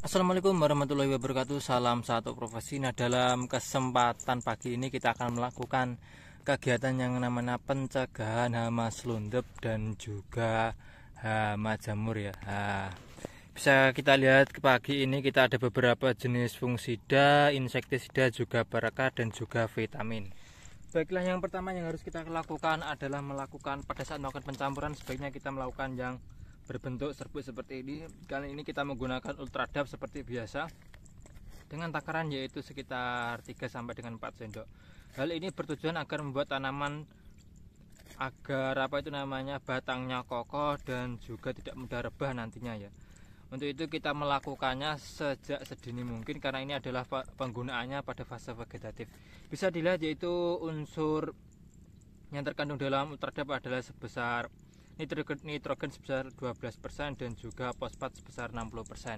Assalamualaikum warahmatullahi wabarakatuh. Salam satu profesi. Nah, dalam kesempatan pagi ini kita akan melakukan kegiatan yang namanya pencegahan hama selundup dan juga hama jamur ya. Bisa kita lihat ke pagi ini kita ada beberapa jenis fungisida, insektisida, juga barakar dan juga vitamin. Baiklah, yang pertama yang harus kita lakukan adalah pada saat melakukan pencampuran sebaiknya kita melakukan yang berbentuk serbuk seperti ini. Kali ini kita menggunakan ultradap seperti biasa dengan takaran yaitu sekitar 3 sampai dengan 4 sendok. Hal ini bertujuan agar membuat tanaman agar batangnya kokoh dan juga tidak mudah rebah nantinya ya. Untuk itu kita melakukannya sejak sedini mungkin karena ini adalah penggunaannya pada fase vegetatif. Bisa dilihat yaitu unsur yang terkandung dalam ultradap adalah sebesar nitrogen sebesar 12% dan juga fosfat sebesar 60%.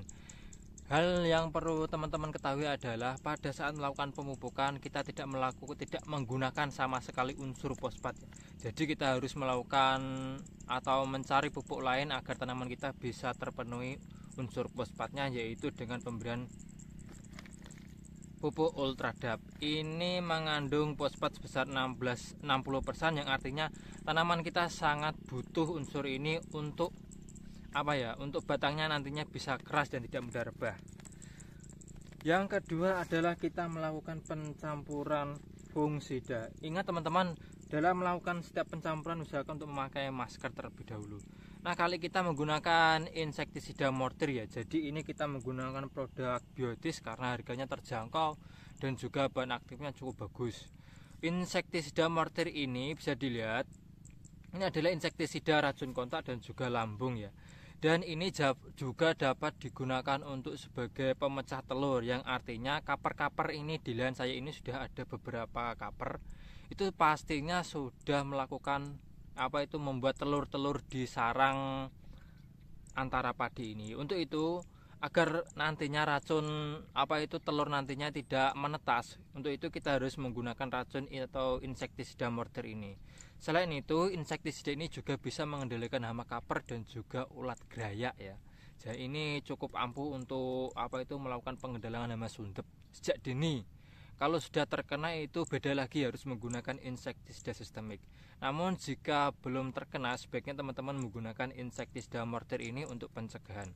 Hal yang perlu teman-teman ketahui adalah pada saat melakukan pemupukan kita tidak menggunakan sama sekali unsur fosfat. Jadi kita harus melakukan atau mencari pupuk lain agar tanaman kita bisa terpenuhi unsur fosfatnya, yaitu dengan pemberian pupuk ultradap. Ini mengandung fosfat sebesar 60% yang artinya tanaman kita sangat butuh unsur ini untuk untuk batangnya nantinya bisa keras dan tidak mudah rebah. Yang kedua adalah kita melakukan pencampuran fungisida. Ingat teman-teman, dalam melakukan setiap pencampuran usahakan untuk memakai masker terlebih dahulu. Nah, kali kita menggunakan insektisida mortir ya. Jadi ini kita menggunakan produk biotis karena harganya terjangkau dan juga bahan aktifnya cukup bagus. Insektisida mortir ini bisa dilihat ini adalah insektisida racun kontak dan juga lambung ya. Dan ini juga dapat digunakan untuk sebagai pemecah telur, yang artinya kaper-kaper ini di lahan saya ini sudah ada beberapa kaper. Itu pastinya sudah melakukan membuat telur-telur di sarang antara padi ini. Untuk itu agar nantinya racun telur nantinya tidak menetas, untuk itu kita harus menggunakan racun atau insektisida mortir ini. Selain itu, insektisida ini juga bisa mengendalikan hama kaper dan juga ulat gerayak ya. Jadi ini cukup ampuh untuk melakukan pengendalian hama selundup sejak dini. Kalau sudah terkena itu beda lagi, harus menggunakan insektisida sistemik. Namun jika belum terkena, sebaiknya teman-teman menggunakan insektisida mortir ini untuk pencegahan.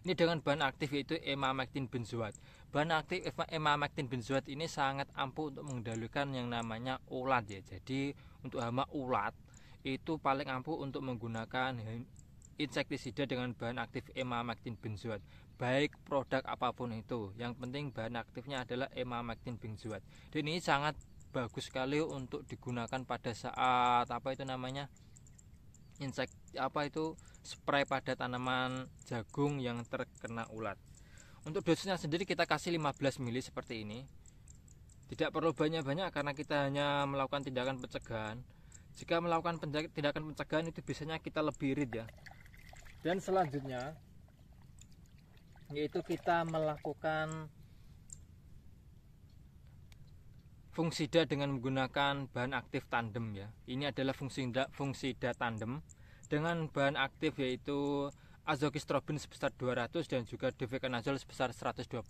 Ini dengan bahan aktif yaitu emamectin benzoat. Bahan aktif emamectin benzoat ini sangat ampuh untuk mengendalikan yang namanya ulat ya. Jadi untuk hama ulat itu paling ampuh untuk menggunakan insektisida dengan bahan aktif emamectin benzoat. Baik produk apapun itu, yang penting bahan aktifnya adalah emamectin benzoat. Dan ini sangat bagus sekali untuk digunakan pada saat spray pada tanaman jagung yang terkena ulat. Untuk dosisnya sendiri kita kasih 15 ml seperti ini. Tidak perlu banyak-banyak karena kita hanya melakukan tindakan pencegahan. Jika melakukan tindakan pencegahan itu biasanya kita lebih irit ya. Dan selanjutnya yaitu kita melakukan fungisida dengan menggunakan bahan aktif tandem ya. Ini adalah fungisida tandem dengan bahan aktif yaitu azoxystrobin sebesar 200 dan juga difeconazole sebesar 125.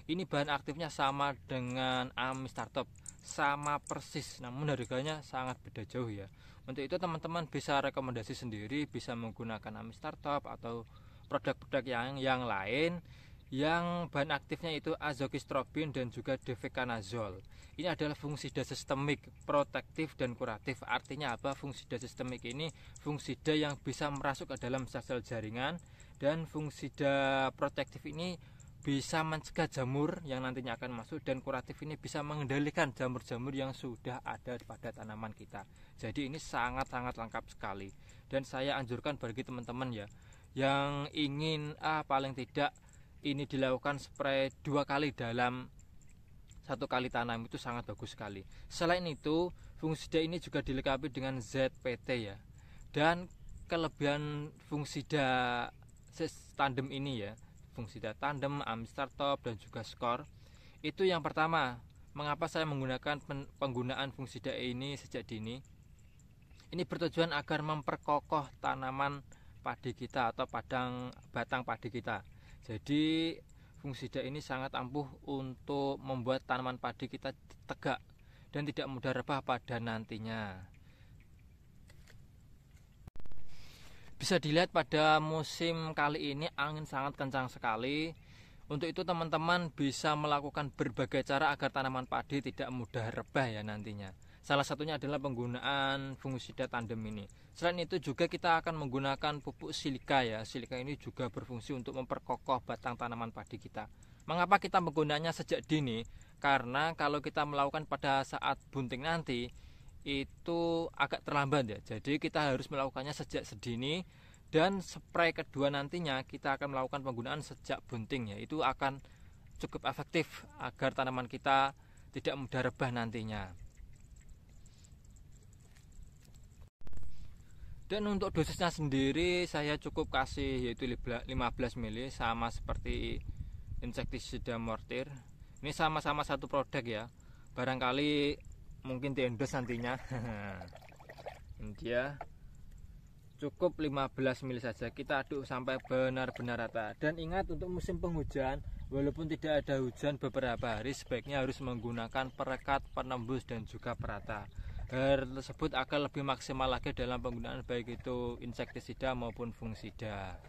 Ini bahan aktifnya sama dengan amistartop, sama persis, namun harganya sangat beda jauh ya. Untuk itu teman-teman bisa rekomendasi sendiri, bisa menggunakan amistartop atau produk-produk yang lain yang bahan aktifnya itu azoxystrobin dan juga difeconazole. Ini adalah fungisida sistemik, protektif dan kuratif. Artinya apa? Fungisida sistemik ini fungisida yang bisa merasuk ke dalam sel-sel jaringan, dan fungisida protektif ini bisa mencegah jamur yang nantinya akan masuk, dan kuratif ini bisa mengendalikan jamur-jamur yang sudah ada pada tanaman kita. Jadi ini sangat-sangat lengkap sekali, dan saya anjurkan bagi teman-teman ya yang ingin paling tidak ini dilakukan spray 2 kali dalam 1 kali tanam, itu sangat bagus sekali. Selain itu, fungisida ini juga dilengkapi dengan ZPT ya. Dan kelebihan fungisida tandem ini ya, fungisida tandem, amistartop dan juga skor. Itu yang pertama, mengapa saya menggunakan penggunaan fungisida ini sejak dini? Ini bertujuan agar memperkokoh tanaman padi kita atau batang padi kita. Jadi fungisida ini sangat ampuh untuk membuat tanaman padi kita tegak dan tidak mudah rebah pada nantinya. Bisa dilihat pada musim kali ini angin sangat kencang sekali. Untuk itu teman-teman bisa melakukan berbagai cara agar tanaman padi tidak mudah rebah ya nantinya. Salah satunya adalah penggunaan fungisida tandem ini. Selain itu juga kita akan menggunakan pupuk silika ya. Silika ini juga berfungsi untuk memperkokoh batang tanaman padi kita. Mengapa kita menggunakannya sejak dini? Karena kalau kita melakukan pada saat bunting nanti itu agak terlambat ya. Jadi kita harus melakukannya sejak sedini, dan spray kedua nantinya kita akan melakukan penggunaan sejak bunting ya. Itu akan cukup efektif agar tanaman kita tidak mudah rebah nantinya. Dan untuk dosisnya sendiri saya cukup kasih yaitu 15 ml, sama seperti insektisida mortir. Ini sama-sama satu produk ya. Barangkali mungkin di endorse nantinya. Ini dia. Cukup 15 ml saja, kita aduk sampai benar-benar rata. Dan ingat, untuk musim penghujan, walaupun tidak ada hujan beberapa hari, sebaiknya harus menggunakan perekat, penembus, dan juga perata. Hal tersebut akan lebih maksimal lagi dalam penggunaan baik itu insektisida maupun fungisida.